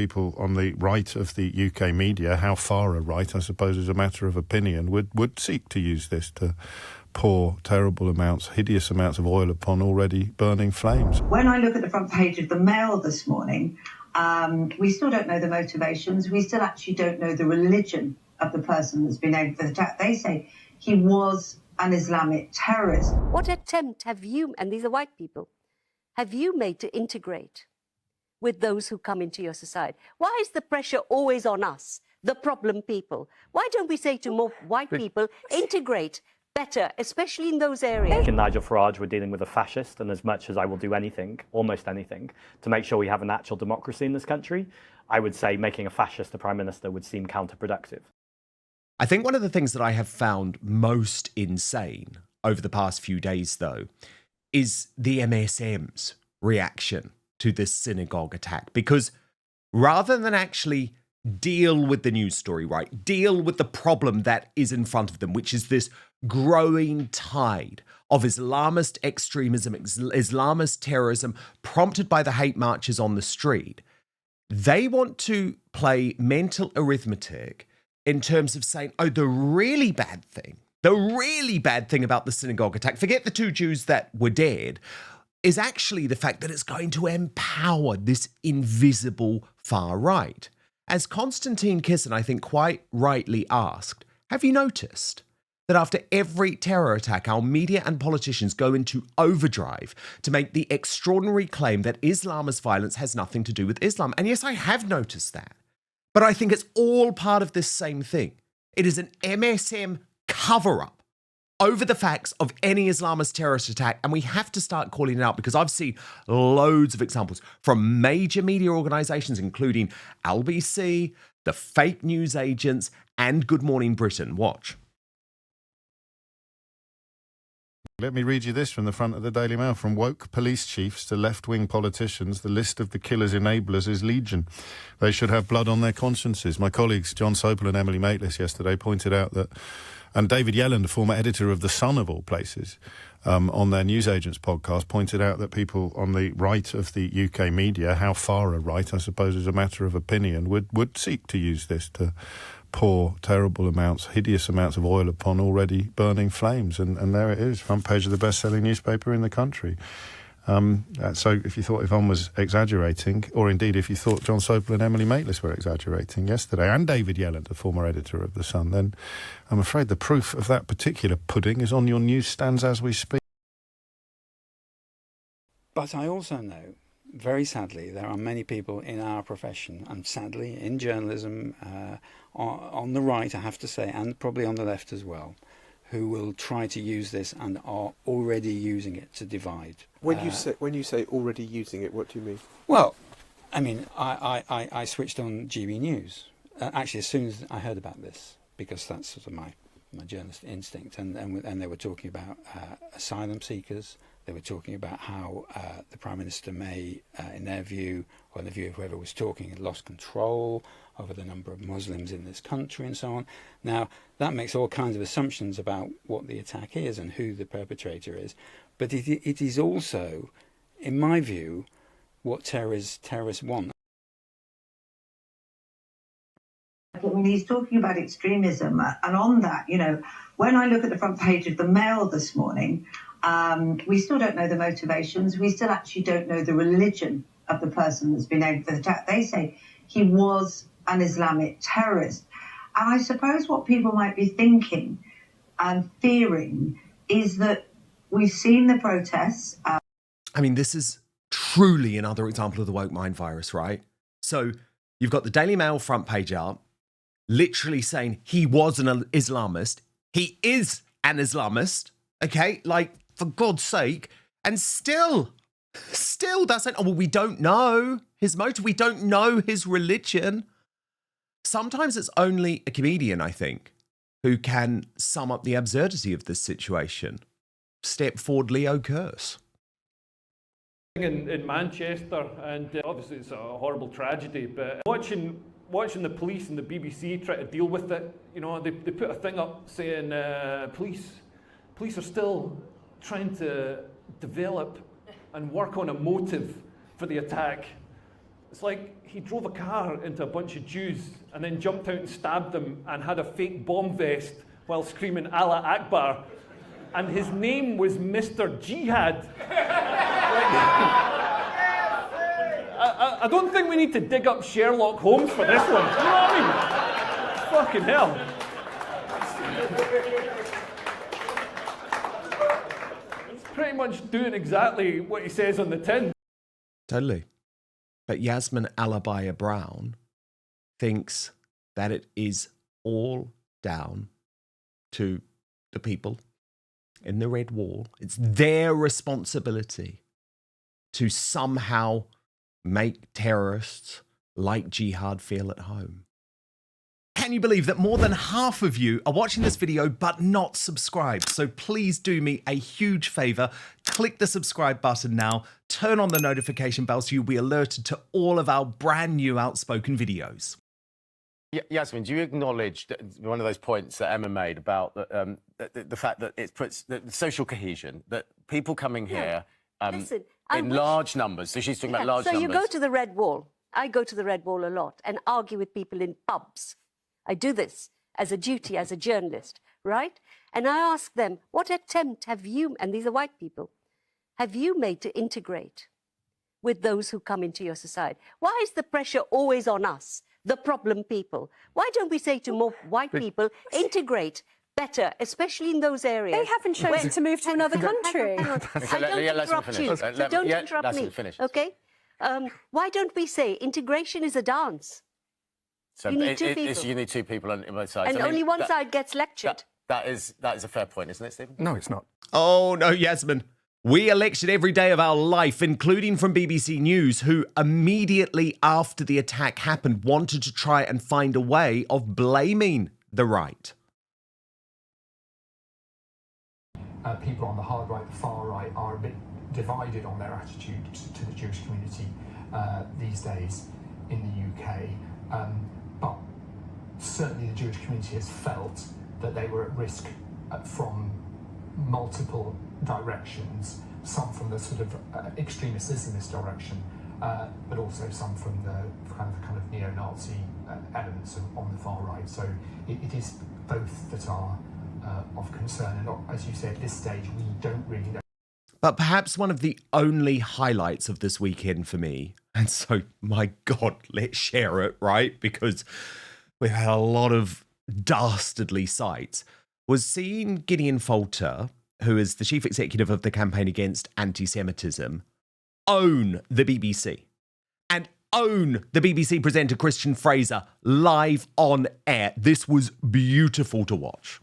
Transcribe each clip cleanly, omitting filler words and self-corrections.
people on the right of the UK media, how far a right, I suppose, is a matter of opinion, would seek to use this to pour terrible amounts, hideous amounts of oil upon already burning flames. When I look at the front page of the Mail this morning, we still don't know the motivations. We still actually don't know the religion of the person that's been aimed for the attack. They say he was an Islamic terrorist. What attempt have you, and these are white people, have you made to integrate with those who come into your society? Why is the pressure always on us, the problem people? Why don't we say to more white people, integrate better, especially in those areas? In Nigel Farage, we're dealing with a fascist, and as much as I will do anything, almost anything, to make sure we have an actual democracy in this country, I would say making a fascist the Prime Minister would seem counterproductive. I think one of the things that I have found most insane over the past few days, though, is the MSM's reaction to this synagogue attack. Because rather than actually deal with the news story, right, deal with the problem that is in front of them, which is this growing tide of Islamist extremism, Islamist terrorism, prompted by the hate marches on the street, they want to play mental arithmetic in terms of saying, oh, the really bad thing about the synagogue attack, forget the 2 Jews that were dead, is actually the fact that it's going to empower this invisible far right. As Konstantin Kisin, I think, quite rightly asked, have you noticed that after every terror attack, our media and politicians go into overdrive to make the extraordinary claim that Islamist violence has nothing to do with Islam? And yes, I have noticed that. But I think it's all part of this same thing. It is an MSM cover-up over the facts of any Islamist terrorist attack, and we have to start calling it out, because I've seen loads of examples from major media organisations, including LBC, the fake news agents, and Good Morning Britain. Watch. Let me read you this from the front of the Daily Mail. From woke police chiefs to left-wing politicians, the list of the killer's enablers is legion. They should have blood on their consciences. My colleagues John Sopel and Emily Maitlis yesterday pointed out that, and David Yelland, the former editor of The Sun of all places, on their Newsagents podcast, pointed out that people on the right of the UK media, how far a right, I suppose, is a matter of opinion, would seek to use this to pour terrible amounts, hideous amounts of oil upon already burning flames. And there it is, front page of the best-selling newspaper in the country. So if you thought Yvonne was exaggerating, or indeed if you thought John Sopel and Emily Maitlis were exaggerating yesterday, and David Yelland, the former editor of The Sun, then I'm afraid the proof of that particular pudding is on your newsstands as we speak. But I also know, very sadly, there are many people in our profession, and sadly in journalism, on the right, I have to say, and probably on the left as well, who will try to use this and are already using it to divide. When you say already using it, what do you mean? Well, I mean, I switched on GB News, actually as soon as I heard about this, because that's sort of my journalist instinct, and they were talking about asylum seekers. They were talking about how the Prime Minister may, in their view, or in the view of whoever was talking, had lost control over the number of Muslims in this country and so on. Now, that makes all kinds of assumptions about what the attack is and who the perpetrator is. But it is also, in my view, what terrorists want. When he's talking about extremism, and on that, you know, when I look at the front page of the Mail this morning, we still don't know the motivations. We still actually don't know the religion of the person that's been aimed for the attack. They say he was an Islamic terrorist. And I suppose what people might be thinking and fearing is that we've seen the protests. I mean, this is truly another example of the woke mind virus, right? So you've got the Daily Mail front page out, literally saying he was an Islamist. He is an Islamist, okay? Like, for God's sake. And still that's saying, oh, well, we don't know his motive. We don't know his religion. Sometimes it's only a comedian, I think, who can sum up the absurdity of this situation. Step forward, Leo Curse. In Manchester, and obviously it's a horrible tragedy, but watching the police and the BBC try to deal with it, you know, they put a thing up saying police are still trying to develop and work on a motive for the attack. It's like he drove a car into a bunch of Jews and then jumped out and stabbed them and had a fake bomb vest while screaming Allah Akbar. And his name was Mr. Jihad. I don't think we need to dig up Sherlock Holmes for this one. You know what I mean? Fucking hell. It's pretty much doing exactly what he says on the tin. Totally. But Yasmin Alabaya Brown thinks that it is all down to the people in the Red Wall. It's their responsibility to somehow make terrorists like Jihad feel at home. Can you believe that more than half of you are watching this video but not subscribed? So please do me a huge favour. Click the subscribe button now. Turn on the notification bell so you'll be alerted to all of our brand new Outspoken videos. Yasmin, do you acknowledge that one of those points that Emma made about the fact that it puts the social cohesion, that people coming here Listen, in large numbers, so she's talking about large numbers. So you go to the Red Wall. I go to the Red Wall a lot and argue with people in pubs. I do this as a duty, as a journalist, right? And I ask them, what attempt have you, and these are white people, have you made to integrate with those who come into your society? Why is the pressure always on us, the problem people? Why don't we say to more white people, integrate better, especially in those areas? They haven't chosen to move to another country. I don't interrupt you, so don't interrupt me, okay? Why don't we say integration is a dance? So you need two people. You need two people on both sides. And only one side gets lectured. That is a fair point, isn't it, Stephen? No, it's not. Oh, no, Yasmin. We are lectured every day of our life, including from BBC News, who immediately after the attack happened wanted to try and find a way of blaming the right. People on the hard right, the far right, are a bit divided on their attitude to the Jewish community these days in the UK. But certainly the Jewish community has felt that they were at risk from multiple directions, some from the sort of extremist Islamist direction, but also some from the kind of neo-Nazi elements on the far right. So it is both that are of concern, and as you said, at this stage we don't really know. But perhaps one of the only highlights of this weekend for me, and so, my God, let's share it, right? Because we've had a lot of dastardly sights, was seeing Gideon Falter, who is the chief executive of the Campaign Against Anti-Semitism, own the BBC. And own the BBC presenter Christian Fraser live on air. This was beautiful to watch.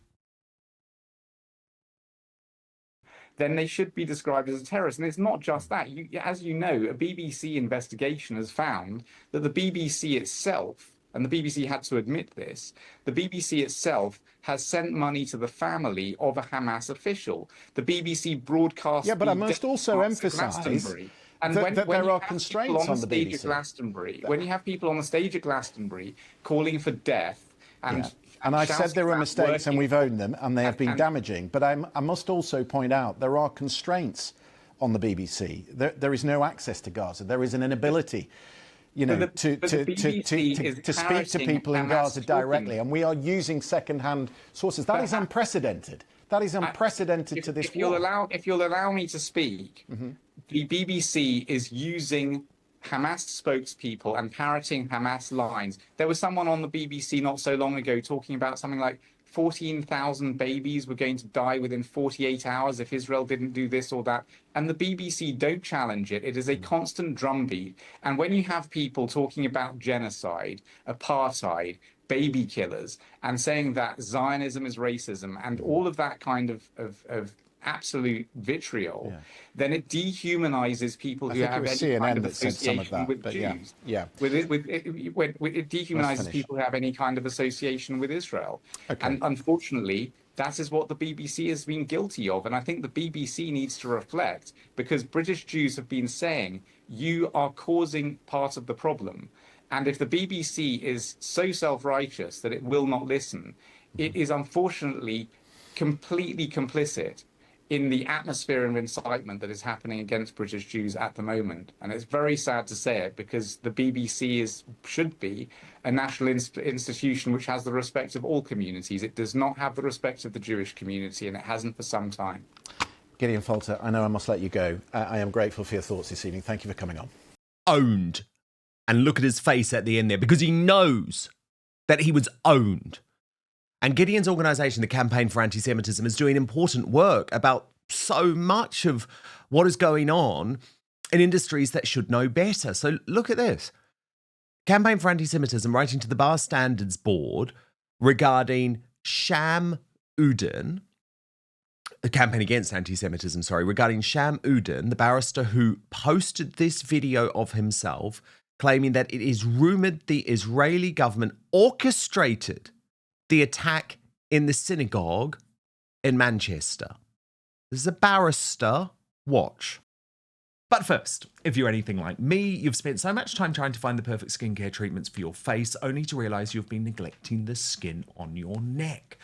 Then they should be described as a terrorist. And it's not just that. As you know, a BBC investigation has found that the BBC itself, and the BBC had to admit this, the BBC itself has sent money to the family of a Hamas official. The BBC broadcast... Yeah, but I must also emphasise that there are constraints on the BBC. Glastonbury, when you have people on the stage at Glastonbury calling for death and... Yeah. And I said there were mistakes and we've owned them and they have been damaging. But I must also point out there are constraints on the BBC. There is no access to Gaza. There is an inability, you know, to speak to people in Gaza directly. And we are using second-hand sources. That is unprecedented. That is unprecedented to this war. If you'll allow me to speak, the BBC is using Hamas spokespeople and parroting Hamas lines. There was someone on the BBC not so long ago talking about something like 14,000 babies were going to die within 48 hours if Israel didn't do this or that. And the BBC don't challenge it. It is a constant drumbeat. And when you have people talking about genocide, apartheid, baby killers, and saying that Zionism is racism and all of that kind of absolute vitriol, then it dehumanizes people who have any kind of association with Jews. It dehumanizes people who have any kind of association with Israel. And unfortunately, that is what the BBC has been guilty of. And I think the BBC needs to reflect, because British Jews have been saying, you are causing part of the problem. And if the BBC is so self-righteous that it will not listen, it is unfortunately completely complicit in the atmosphere of incitement that is happening against British Jews at the moment. And it's very sad to say it, because the BBC should be a national institution which has the respect of all communities. It does not have the respect of the Jewish community, and it hasn't for some time. Gideon Falter, I know I must let you go. I am grateful for your thoughts this evening. Thank you for coming on. Owned. And look at his face at the end there, because he knows that he was owned. And Gideon's organisation, the Campaign for Anti-Semitism, is doing important work about so much of what is going on in industries that should know better. So look at this. Campaign for Anti-Semitism writing to the Bar Standards Board regarding Sham Udin, the campaign against anti-Semitism, regarding Sham Udin, the barrister who posted this video of himself, claiming that it is rumoured the Israeli government orchestrated the attack in the synagogue in Manchester. This is a barrister. Watch. But first, if you're anything like me, you've spent so much time trying to find the perfect skincare treatments for your face, only to realise you've been neglecting the skin on your neck.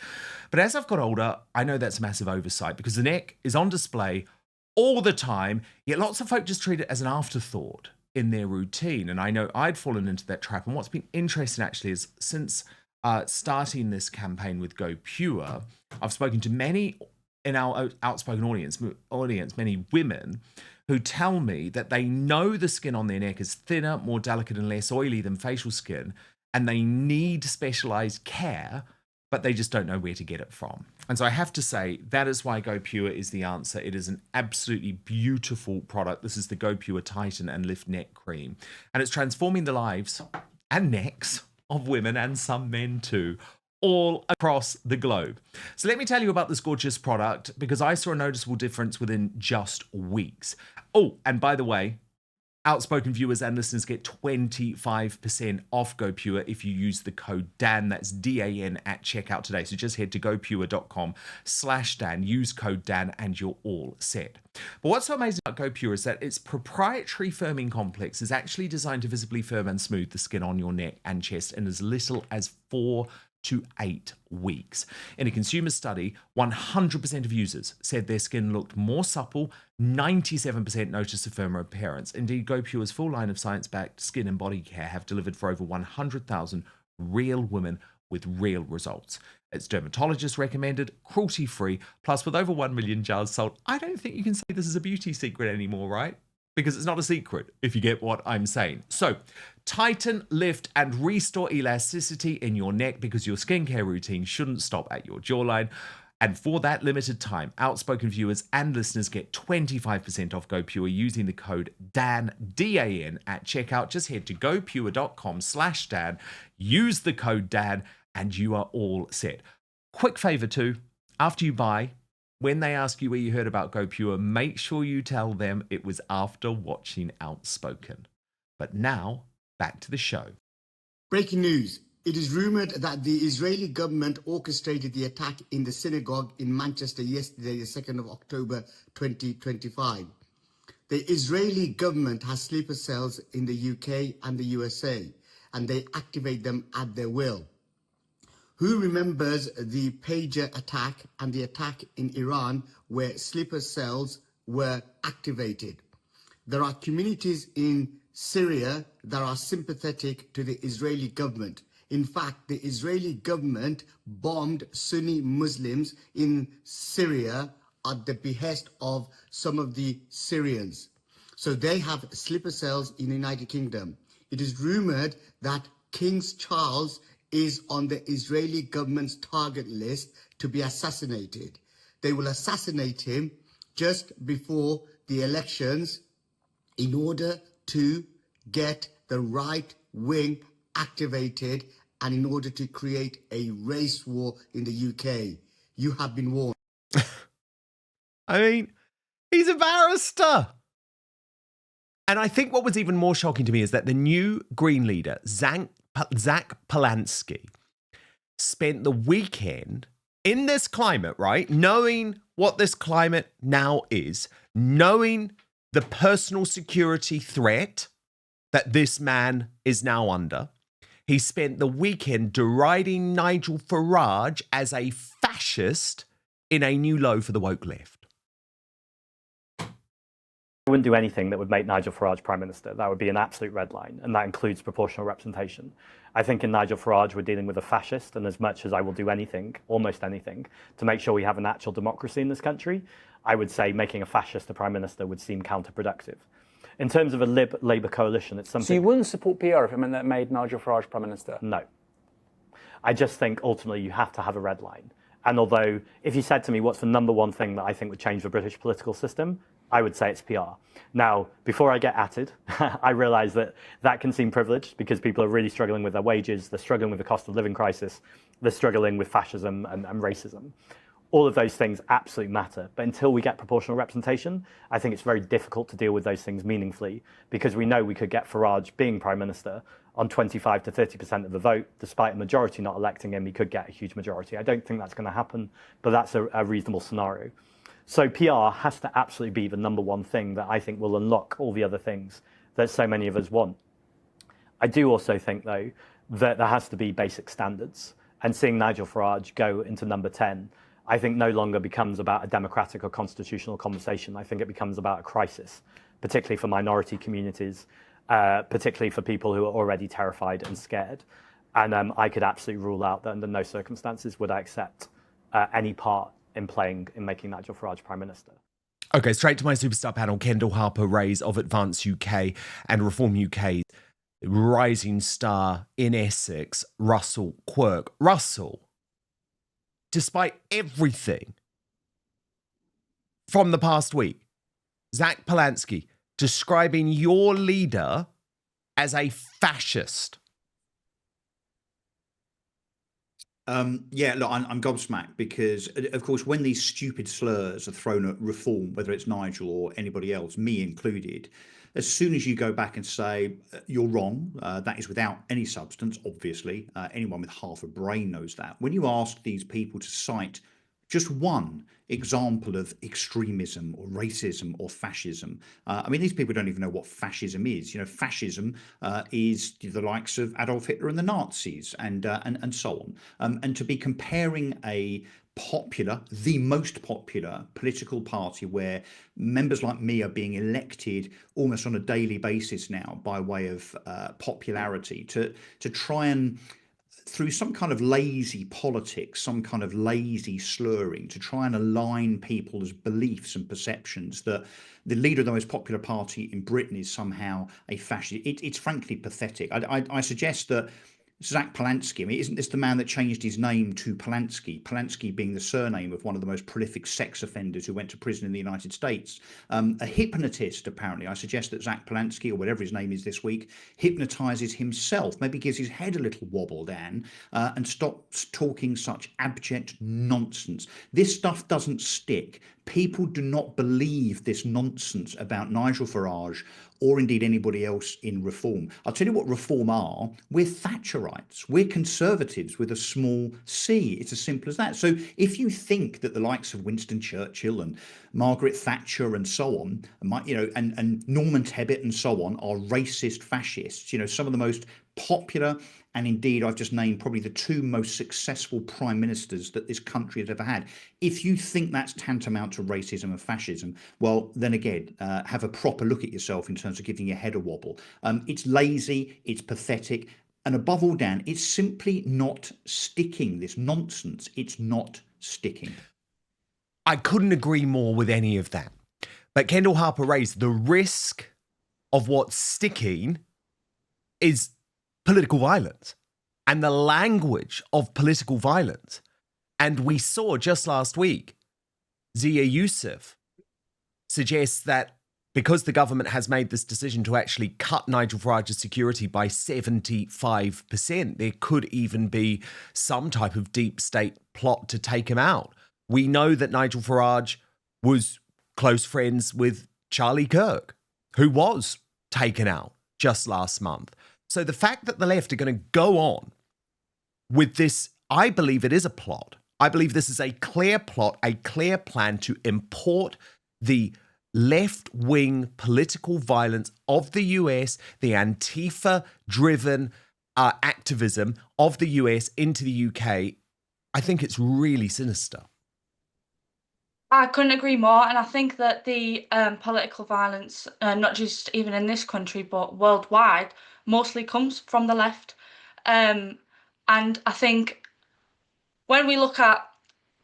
But as I've got older, I know that's a massive oversight, because the neck is on display all the time, yet lots of folk just treat it as an afterthought in their routine. And I know I'd fallen into that trap. And what's been interesting actually is since starting this campaign with Go Pure, I've spoken to many in our Outspoken audience, many women who tell me that they know the skin on their neck is thinner, more delicate and less oily than facial skin, and they need specialised care, but they just don't know where to get it from. And so I have to say, that is why Go Pure is the answer. It is an absolutely beautiful product. This is the Go Pure Tighten and Lift Neck Cream, and it's transforming the lives and necks of women and some men too, all across the globe. So let me tell you about this gorgeous product, because I saw a noticeable difference within just weeks. Oh, and by the way, Outspoken viewers and listeners get 25% off Go Pure if you use the code DAN, that's D-A-N, at checkout today. So just head to gopure.com/Dan, use code DAN, and you're all set. But what's so amazing about Go Pure is that its proprietary firming complex is actually designed to visibly firm and smooth the skin on your neck and chest in as little as 4 to 8 weeks. In a consumer study, 100% of users said their skin looked more supple, 97% noticed a firmer appearance. Indeed, Go Pure's full line of science-backed skin and body care have delivered for over 100,000 real women with real results. It's dermatologist recommended, cruelty-free, plus with over 1 million jars sold, I don't think you can say this is a beauty secret anymore, right? Because it's not a secret, if you get what I'm saying. So, tighten, lift, and restore elasticity in your neck, because your skincare routine shouldn't stop at your jawline. And for that limited time, Outspoken viewers and listeners get 25% off Go Pure using the code DAN, D-A-N, at checkout. Just head to gopure.com/Dan, use the code DAN, and you are all set. Quick favour too, after you buy, when they ask you where you heard about Go Pure, make sure you tell them it was after watching Outspoken. But now, back to the show. Breaking news. It is rumoured that the Israeli government orchestrated the attack in the synagogue in Manchester yesterday, the 2nd of October 2025. The Israeli government has sleeper cells in the UK and the USA, and they activate them at their will. Who remembers the pager attack and the attack in Iran where sleeper cells were activated? There are communities in Syria that are sympathetic to the Israeli government. In fact, the Israeli government bombed Sunni Muslims in Syria at the behest of some of the Syrians. So they have sleeper cells in the United Kingdom. It is rumored that King Charles is on the Israeli government's target list to be assassinated. They will assassinate him just before the elections in order to get the right wing activated and in order to create a race war in the UK. You have been warned. I mean, he's a barrister. And I think what was even more shocking to me is that the new Green leader, Zach Polanski, spent the weekend in this climate, right? Knowing what this climate now is, knowing the personal security threat that this man is now under. He spent the weekend deriding Nigel Farage as a fascist in a new low for the woke left. wouldn't do anything that would make Nigel Farage Prime Minister. That would be an absolute red line, and that includes proportional representation. I think in Nigel Farage, we're dealing with a fascist, and as much as I will do anything, almost anything, to make sure we have an actual democracy in this country, I would say making a fascist the Prime Minister would seem counterproductive. In terms of a Labour coalition, it's something... So you wouldn't support PR if it meant that made Nigel Farage Prime Minister? No. I just think ultimately you have to have a red line. And although if you said to me, what's the number one thing that I think would change the British political system, I would say it's PR. Now, before I get atted, I realise that that can seem privileged because people are really struggling with their wages, they're struggling with the cost of living crisis, they're struggling with fascism and racism. All of those things absolutely matter. But until we get proportional representation, I think it's very difficult to deal with those things meaningfully because we know we could get Farage being Prime Minister on 25 to 30% of the vote. Despite a majority not electing him, he could get a huge majority. I don't think that's going to happen, but that's a reasonable scenario. So PR has to absolutely be the number one thing that I think will unlock all the other things that so many of us want. I do also think, though, that there has to be basic standards. And seeing Nigel Farage go into number 10, I think no longer becomes about a democratic or constitutional conversation. I think it becomes about a crisis, particularly for minority communities, particularly for people who are already terrified and scared. And I could absolutely rule out that under no circumstances would I accept any part in making Nigel Farage Prime Minister. Okay, straight to my superstar panel. Kendall Harper-Rayes of Advance UK and Reform UK, rising star in Essex, Russell Quirk. Russell, despite everything from the past week, Zach Polansky describing your leader as a fascist. Yeah, look, I'm gobsmacked because, of course, when these stupid slurs are thrown at Reform, whether it's Nigel or anybody else, me included, as soon as you go back and say, you're wrong, that is without any substance, obviously. Anyone with half a brain knows that. When you ask these people to cite just one example of extremism or racism or fascism. I mean, these people don't even know what fascism is. You know, fascism is the likes of Adolf Hitler and the Nazis and so on. And to be comparing a popular, the most popular political party where members like me are being elected almost on a daily basis now by way of popularity to try and through some kind of lazy politics, some kind of lazy slurring to try and align people's beliefs and perceptions that the leader of the most popular party in Britain is somehow a fascist. It's frankly pathetic. I suggest that Zach Polansky, I mean, isn't this the man that changed his name to Polanski? Polanski being the surname of one of the most prolific sex offenders who went to prison in the United States. A hypnotist, apparently. I suggest that Zach Polansky, or whatever his name is this week, hypnotizes himself, maybe gives his head a little wobble, Dan, and stops talking such abject nonsense. This stuff doesn't stick. People do not believe this nonsense about Nigel Farage or indeed anybody else in Reform. I'll tell you what Reform are. We're Thatcherites. We're conservatives with a small c. It's as simple as that. So if you think that the likes of Winston Churchill and Margaret Thatcher and so on, and Norman Tebbit and so on are racist fascists, you know, some of the most popular and indeed I've just named probably the two most successful prime ministers that this country has ever had. If you think that's tantamount to racism and fascism, well, then again, have a proper look at yourself in terms of giving your head a wobble. It's lazy, it's pathetic, and above all, Dan, it's simply not sticking. This nonsense, it's not sticking. I couldn't agree more with any of that. But Kendall Harper-Rayes, the risk of what's sticking is political violence and the language of political violence. And we saw just last week, Zia Youssef suggests that because the government has made this decision to actually cut Nigel Farage's security by 75%, there could even be some type of deep state plot to take him out. We know that Nigel Farage was close friends with Charlie Kirk, who was taken out just last month. So the fact that the left are going to go on with this, I believe it is a plot. I believe this is a clear plot, a clear plan to import the left-wing political violence of the US, the Antifa-driven activism of the US into the UK. I think it's really sinister. I couldn't agree more, and I think that the political violence, not just even in this country but worldwide, mostly comes from the left. And I think when we look at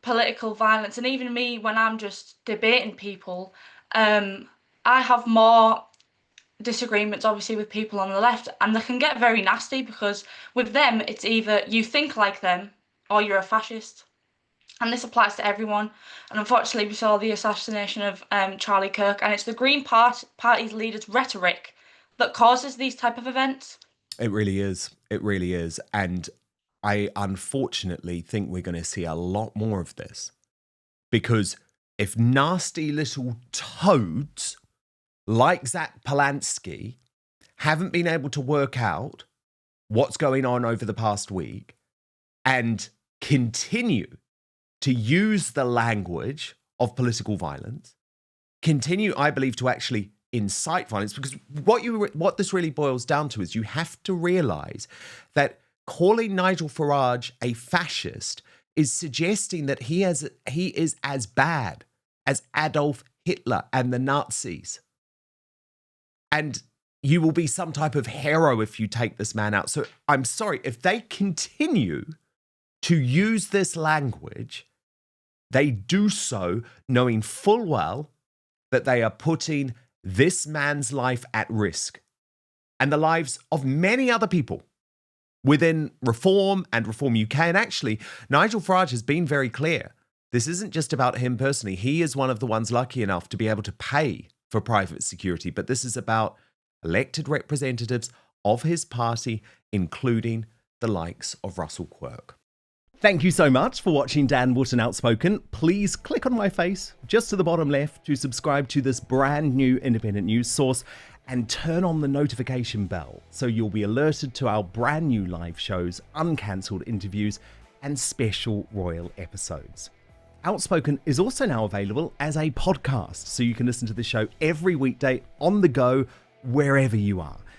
political violence, and even me when I'm just debating people, I have more disagreements obviously with people on the left, and they can get very nasty because with them it's either you think like them or you're a fascist. And this applies to everyone. And unfortunately, we saw the assassination of Charlie Kirk, and it's the Green Party's leader's rhetoric that causes these type of events. It really is. It really is. And I unfortunately think we're going to see a lot more of this. Because if nasty little toads like Zach Polanski haven't been able to work out what's going on over the past week and continue to use the language of violence, continue, I believe, to actually incite violence, because what this really boils down to is you have to realise that calling Nigel Farage a fascist is suggesting that he is as bad as Adolf Hitler and the Nazis. And you will be some type of hero if you take this man out. So I'm sorry, if they continue to use this language, they do so knowing full well that they are putting this man's life at risk and the lives of many other people within Reform and Reform UK. And actually, Nigel Farage has been very clear. This isn't just about him personally. He is one of the ones lucky enough to be able to pay for private security, but this is about elected representatives of his party, including the likes of Russell Quirk. Thank you so much for watching Dan Wootton Outspoken. Please click on my face just to the bottom left to subscribe to this brand new independent news source and turn on the notification bell so you'll be alerted to our brand new live shows, uncancelled interviews, and special royal episodes. Outspoken is also now available as a podcast, so you can listen to the show every weekday on the go, wherever you are.